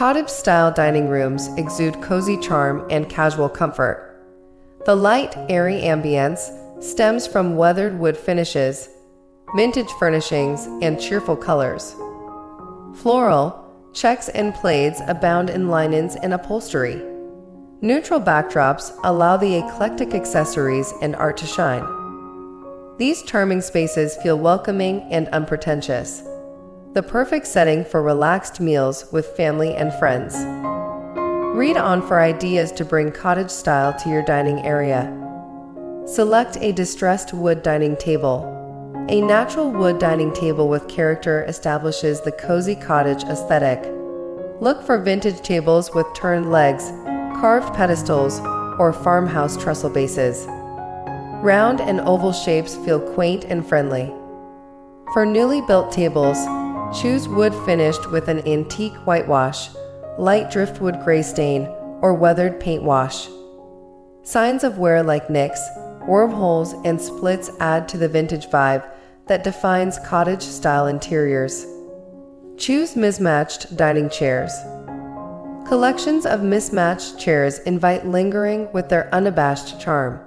Cottage-style dining rooms exude cozy charm and casual comfort. The light, airy ambience stems from weathered wood finishes, vintage furnishings, and cheerful colors. Floral, checks and plaids abound in linens and upholstery. Neutral backdrops allow the eclectic accessories and art to shine. These charming spaces feel welcoming and unpretentious, the perfect setting for relaxed meals with family and friends. Read on for ideas to bring cottage style to your dining area. Select a distressed wood dining table. A natural wood dining table with character establishes the cozy cottage aesthetic. Look for vintage tables with turned legs, carved pedestals, or farmhouse trestle bases. Round and oval shapes feel quaint and friendly. For newly built tables, choose wood finished with an antique whitewash, light driftwood gray stain, or weathered paint wash. Signs of wear like nicks, wormholes, and splits add to the vintage vibe that defines cottage-style interiors. Choose mismatched dining chairs. Collections of mismatched chairs invite lingering with their unabashed charm.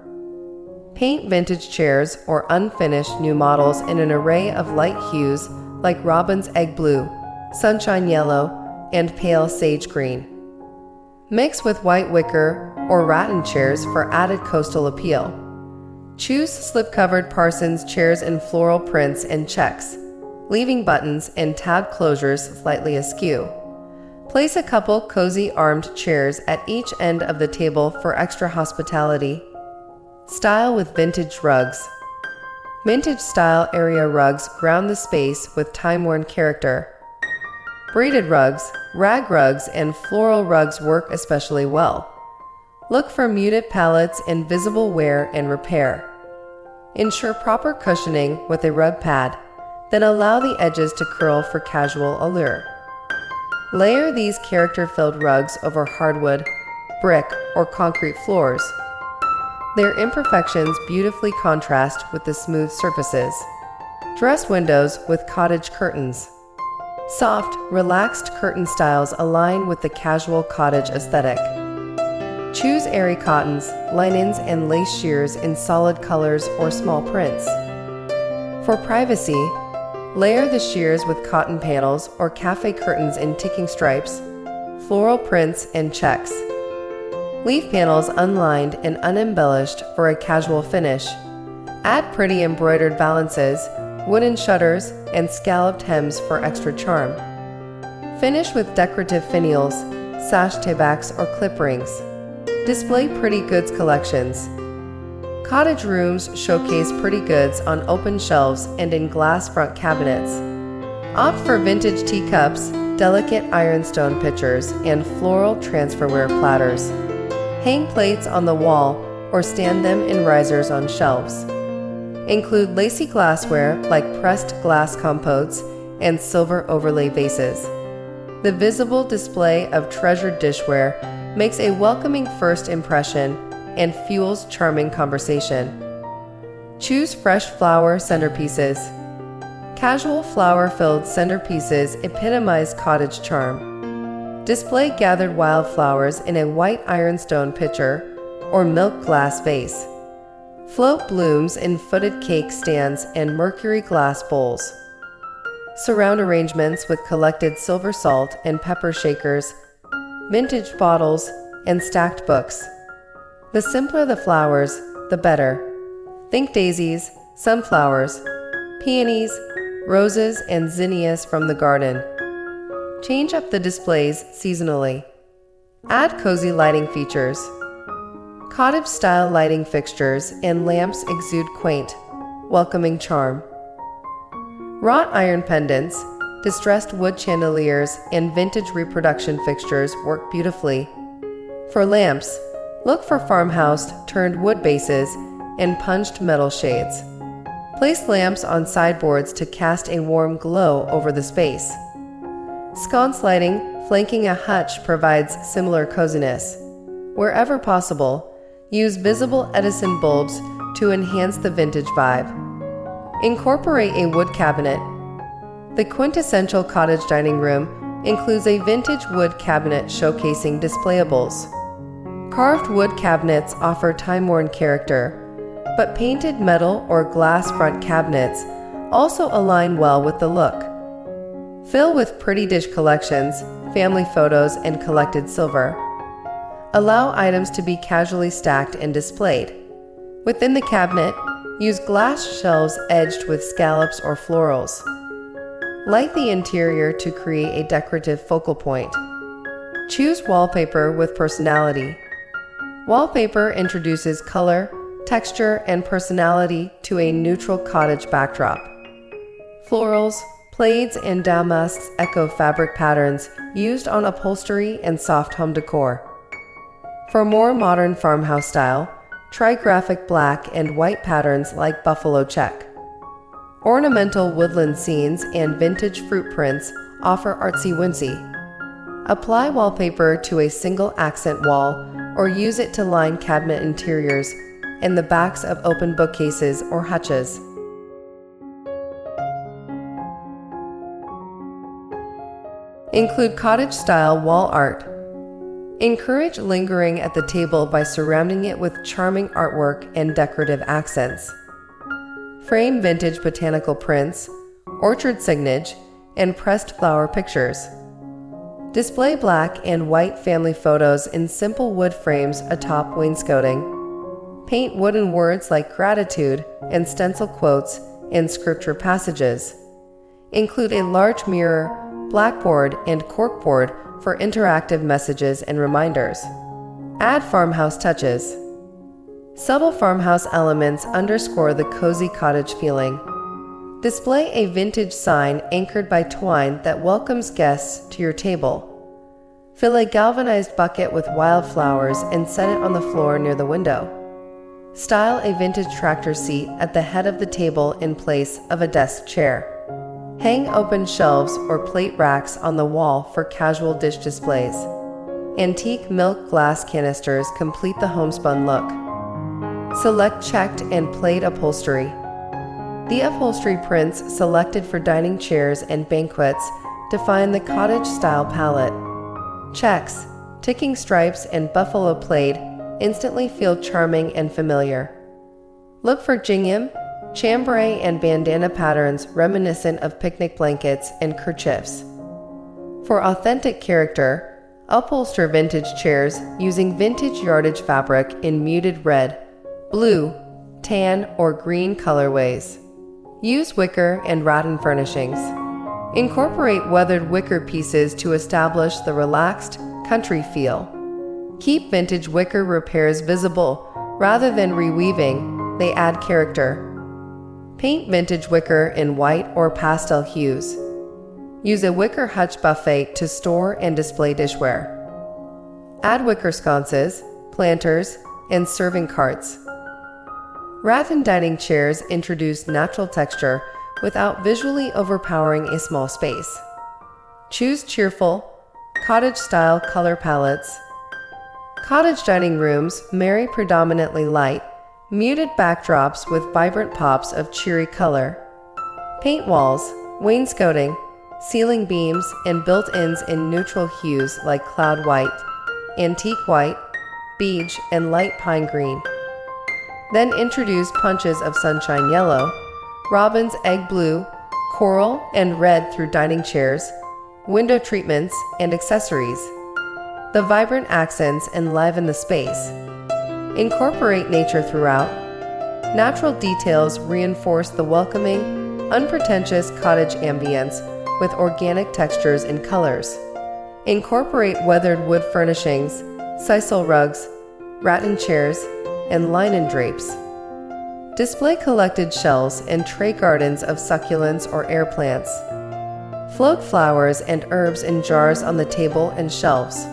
Paint vintage chairs or unfinished new models in an array of light hues like robin's egg blue, sunshine yellow, and pale sage green. Mix with white wicker or rattan chairs for added coastal appeal. Choose slip-covered Parsons chairs in floral prints and checks, leaving buttons and tab closures slightly askew. Place a couple cozy armed chairs at each end of the table for extra hospitality. Style with vintage rugs. Vintage-style area rugs ground the space with time-worn character. Braided rugs, rag rugs, and floral rugs work especially well. Look for muted palettes and visible wear and repair. Ensure proper cushioning with a rug pad, then allow the edges to curl for casual allure. Layer these character-filled rugs over hardwood, brick, or concrete floors. Their imperfections beautifully contrast with the smooth surfaces. Dress windows with cottage curtains. Soft, relaxed curtain styles align with the casual cottage aesthetic. Choose airy cottons, linens, and lace sheers in solid colors or small prints. For privacy, layer the sheers with cotton panels or cafe curtains in ticking stripes, floral prints, and checks. Leave panels unlined and unembellished for a casual finish. Add pretty embroidered valances, wooden shutters, and scalloped hems for extra charm. Finish with decorative finials, sash tabbacks, or clip rings. Display pretty goods collections. Cottage rooms showcase pretty goods on open shelves and in glass front cabinets. Opt for vintage teacups, delicate ironstone pitchers, and floral transferware platters. Hang plates on the wall or stand them in risers on shelves. Include lacy glassware like pressed glass compotes and silver overlay vases. The visible display of treasured dishware makes a welcoming first impression and fuels charming conversation. Choose fresh flower centerpieces. Casual flower-filled centerpieces epitomize cottage charm. Display gathered wildflowers in a white ironstone pitcher or milk glass vase. Float blooms in footed cake stands and mercury glass bowls. Surround arrangements with collected silver salt and pepper shakers, vintage bottles, and stacked books. The simpler the flowers, the better. Think daisies, sunflowers, peonies, roses, and zinnias from the garden. Change up the displays seasonally. Add cozy lighting features. Cottage-style lighting fixtures and lamps exude quaint, welcoming charm. Wrought iron pendants, distressed wood chandeliers, and vintage reproduction fixtures work beautifully. For lamps, look for farmhouse turned wood bases and punched metal shades. Place lamps on sideboards to cast a warm glow over the space. Sconce lighting flanking a hutch provides similar coziness. Wherever possible, use visible Edison bulbs to enhance the vintage vibe. Incorporate a wood cabinet. The quintessential cottage dining room includes a vintage wood cabinet showcasing displayables. Carved wood cabinets offer time-worn character, but painted metal or glass front cabinets also align well with the look. Fill with pretty dish collections, family photos, and collected silver. Allow items to be casually stacked and displayed. Within the cabinet, use glass shelves edged with scallops or florals. Light the interior to create a decorative focal point. Choose wallpaper with personality. Wallpaper introduces color, texture, and personality to a neutral cottage backdrop. Florals, plaids, and damasks echo fabric patterns used on upholstery and soft home decor. For more modern farmhouse style, try graphic black and white patterns like buffalo check. Ornamental woodland scenes and vintage fruit prints offer artsy-whimsy. Apply wallpaper to a single accent wall or use it to line cabinet interiors and the backs of open bookcases or hutches. Include cottage-style wall art. Encourage lingering at the table by surrounding it with charming artwork and decorative accents. Frame vintage botanical prints, orchard signage, and pressed flower pictures. Display black and white family photos in simple wood frames atop wainscoting. Paint wooden words like gratitude and stencil quotes and scripture passages. Include a large mirror, blackboard, and corkboard for interactive messages and reminders. Add farmhouse touches. Subtle farmhouse elements underscore the cozy cottage feeling. Display a vintage sign anchored by twine that welcomes guests to your table. Fill a galvanized bucket with wildflowers and set it on the floor near the window. Style a vintage tractor seat at the head of the table in place of a desk chair. Hang open shelves or plate racks on the wall for casual dish displays. Antique milk glass canisters complete the homespun look. Select checked and plaid upholstery. The upholstery prints selected for dining chairs and banquets define the cottage-style palette. Checks, ticking stripes, and buffalo plaid instantly feel charming and familiar. Look for gingham, chambray, and bandana patterns reminiscent of picnic blankets and kerchiefs. For authentic character, upholster vintage chairs using vintage yardage fabric in muted red, blue, tan, or green colorways. Use wicker and rattan furnishings. Incorporate weathered wicker pieces to establish the relaxed, country feel. Keep vintage wicker repairs visible rather than reweaving, they add character. Paint vintage wicker in white or pastel hues. Use a wicker hutch buffet to store and display dishware. Add wicker sconces, planters, and serving carts. Rattan dining chairs introduce natural texture without visually overpowering a small space. Choose cheerful, cottage-style color palettes. Cottage dining rooms marry predominantly light, muted backdrops with vibrant pops of cheery color. Paint walls, wainscoting, ceiling beams, and built-ins in neutral hues like cloud white, antique white, beige, and light pine green. Then introduce punches of sunshine yellow, robin's egg blue, coral, and red through dining chairs, window treatments, and accessories. The vibrant accents enliven the space. Incorporate nature throughout. Natural details reinforce the welcoming, unpretentious cottage ambience with organic textures and colors. Incorporate weathered wood furnishings, sisal rugs, rattan chairs, and linen drapes. Display collected shelves and tray gardens of succulents or air plants. Float flowers and herbs in jars on the table and shelves.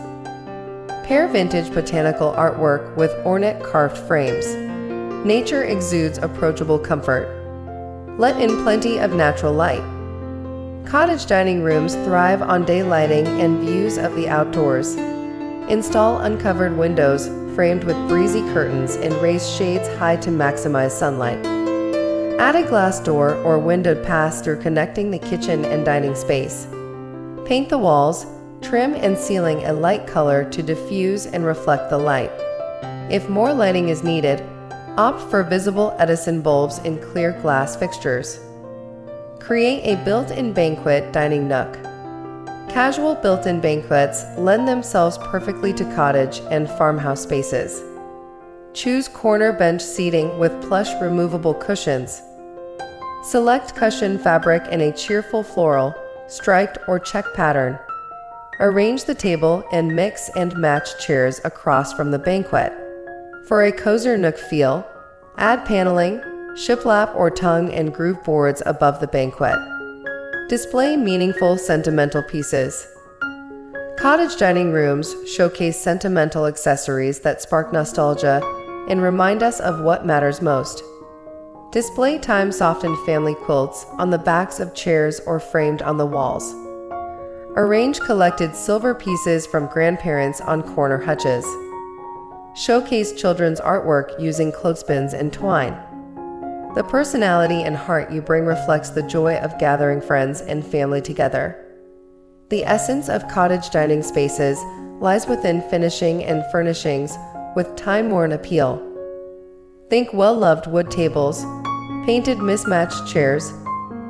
Pair vintage botanical artwork with ornate carved frames. Nature exudes approachable comfort. Let in plenty of natural light. Cottage dining rooms thrive on day lighting and views of the outdoors. Install uncovered windows framed with breezy curtains and raise shades high to maximize sunlight. Add a glass door or windowed pass through connecting the kitchen and dining space. Paint the walls, trim and ceiling a light color to diffuse and reflect the light. If more lighting is needed, opt for visible Edison bulbs in clear glass fixtures. Create a built-in banquet dining nook. Casual built-in banquets lend themselves perfectly to cottage and farmhouse spaces. Choose corner bench seating with plush removable cushions. Select cushion fabric in a cheerful floral, striped or check pattern. Arrange the table and mix and match chairs across from the banquet. For a cozier nook feel, add paneling, shiplap or tongue and groove boards above the banquet. Display meaningful sentimental pieces. Cottage dining rooms showcase sentimental accessories that spark nostalgia and remind us of what matters most. Display time-softened family quilts on the backs of chairs or framed on the walls. Arrange collected silver pieces from grandparents on corner hutches. Showcase children's artwork using clothespins and twine. The personality and heart you bring reflects the joy of gathering friends and family together. The essence of cottage dining spaces lies within finishing and furnishings with time-worn appeal. Think well-loved wood tables, painted mismatched chairs,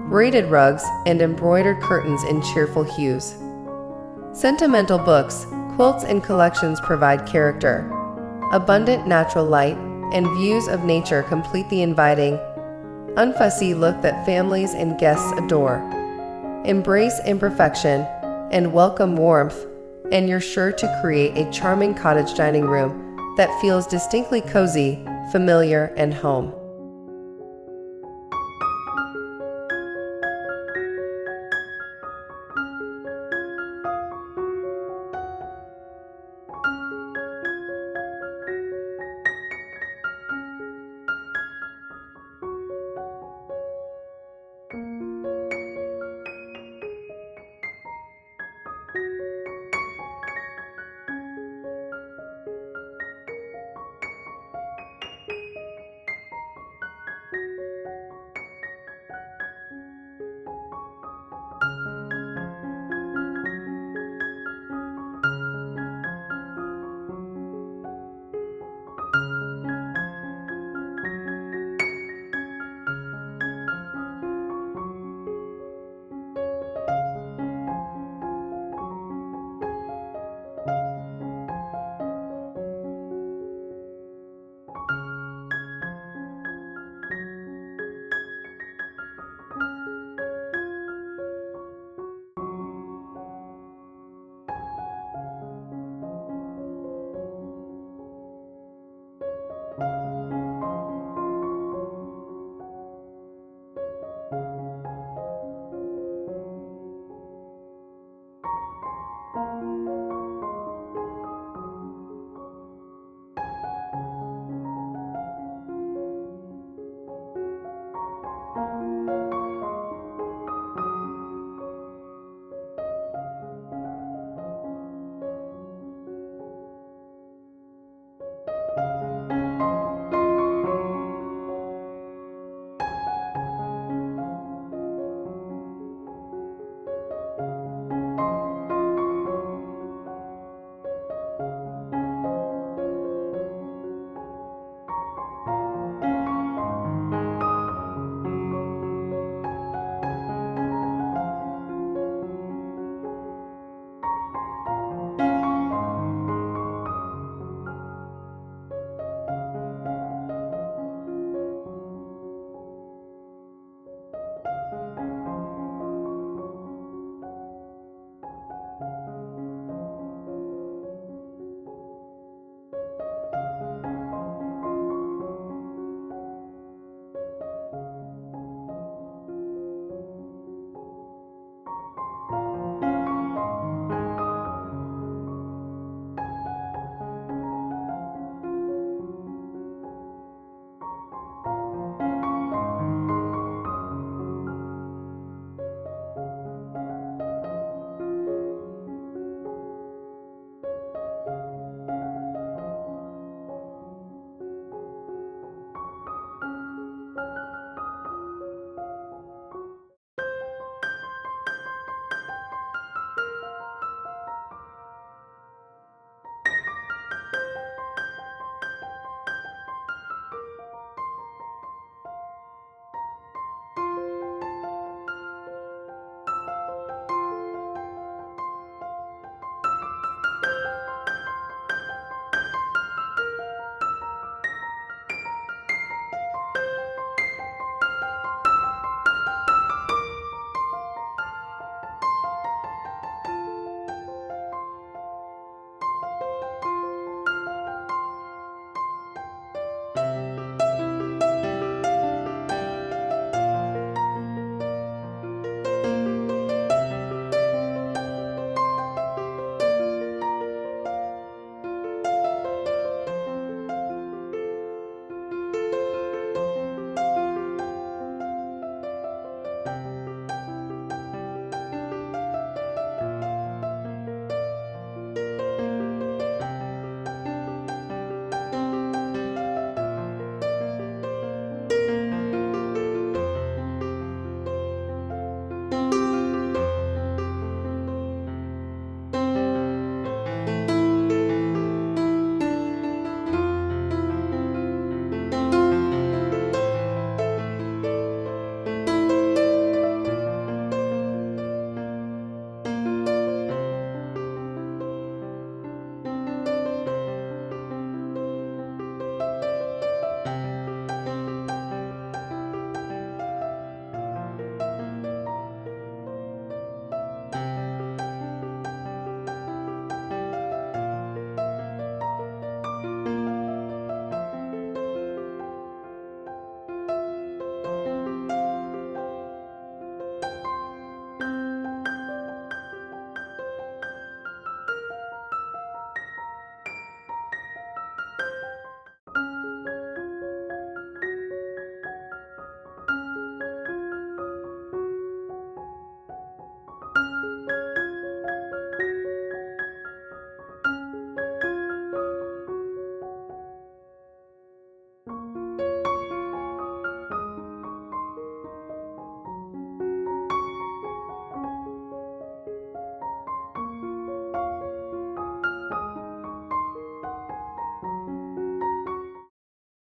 braided rugs, and embroidered curtains in cheerful hues. Sentimental books, quilts, and collections provide character. Abundant natural light and views of nature complete the inviting, unfussy look that families and guests adore. Embrace imperfection and welcome warmth, and you're sure to create a charming cottage dining room that feels distinctly cozy, familiar, and home.